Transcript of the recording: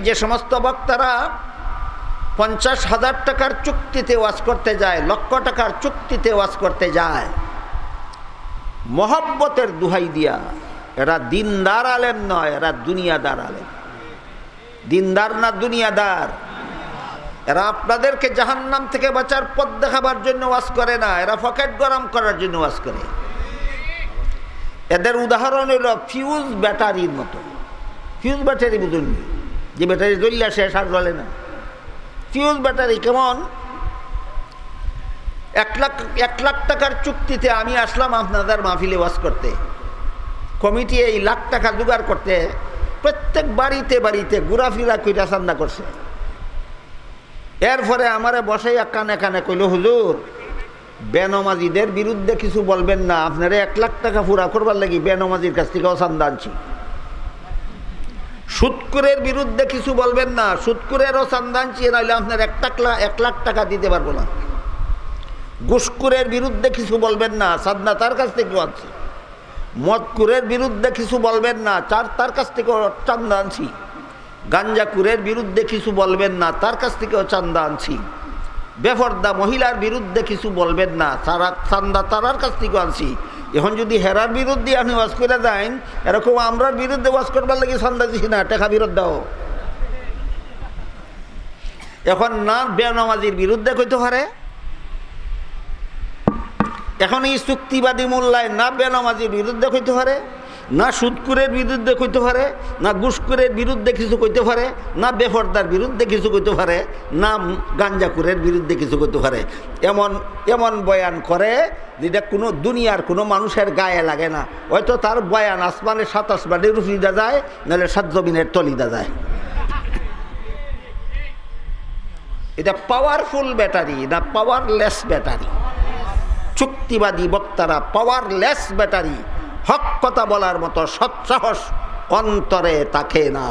যে সমস্ত বক্তারা 50,000 টাকার চুক্তিতে ওয়াজ করতে যায়, লক্ষ টাকার চুক্তিতে ওয়াজ করতে যায়, মহব্বতের দুহাই দিয়া, এরা দিনদার আলেম নয়, এরা দুনিয়াদার আলেম। দিনদার না দুনিয়াদার? এরা আপনাদেরকে জাহান্নাম থেকে বাঁচার পথ দেখাবার জন্য ওয়াজ করে না, এরা পকেট গরম করার জন্য ওয়াজ করে। এদের উদাহরণ হলো ফিউজ ব্যাটারির মতো। ফিউজ ব্যাটারি বুঝুন, যে ব্যাটারি জ্বললে শেষ আর জ্বলে না। ফিউজ ব্যাটারি কেমন? 1 লাখ টাকার চুক্তিতে আমি আসলাম আপনাদের মাহফিলে ওয়াজ করতে। কমিটি এই লাখ টাকা জোগাড় করতে প্রত্যেক বাড়িতে বাড়িতে ঘোরাফেরা কইরা চান্দা করছে। এরপরে আমারে বসাইয়া কানে কানে কইল, হুজুর বেনমাজিদের বিরুদ্ধে কিছু বলবেন না, আপনারা 1 লাখ টাকা পুরা করবার লাগি বেনমাজির কাছ থেকেও চান্দা আনছি। সুদকুরের বিরুদ্ধে কিছু বলবেন না, সুদকুরেরও চান্দা আনছি, নাহলে আপনার 1 লাখ টাকা দিতে পারবো না। ঘুষকুরের বিরুদ্ধে কিছু বলবেন না, চান্দা তার কাছ থেকেও আনছি। মদকুরের বিরুদ্ধে কিছু বলবেন না, তার কাছ থেকেও চান্দা আনছি। গাঞ্জাকুরের বিরুদ্ধে কিছু বলবেন না, তার কাছ থেকেও চান্দা আনছি। বেপর্দা মহিলার বিরুদ্ধে কিছু বলবেন না, চান্দা তারার কাছ থেকেও আনছি। এখন যদি হেরার বিরুদ্ধে আপনি ওয়াজ করে দেন, এরকম আমরার বিরুদ্ধে ওয়াজ করবার লাগে চান্দা দিছি না, টাকা ফেরত দাও। এখন না বেনামাজির বিরুদ্ধে কইতে পারে, এখন এই চুক্তিবাদী মূল্যায় না বেনামাজির বিরুদ্ধে কইতে পারে, না সুদকুরের বিরুদ্ধে কইতে পারে, না ঘুষকুরের বিরুদ্ধে কিছু কইতে পারে, না বেপর্দার বিরুদ্ধে কিছু কইতে পারে, না গাঞ্জাকুরের বিরুদ্ধে কিছু কইতে পারে। এমন এমন বয়ান করে যেটা কোনো দুনিয়ার কোনো মানুষের গায়ে লাগে না। হয়তো তার বয়ান আসমানের 7 আসমানের রুফিদা যায়, নাহলে 7 জমিনের তলিদা যায়। এটা পাওয়ারফুল ব্যাটারি না পাওয়ারলেস ব্যাটারি? চুক্তিবাদী বক্তারা পাওয়ারলেস ব্যাটারি। হক কথা বলার মতো সৎসাহস অন্তরে থাকে না।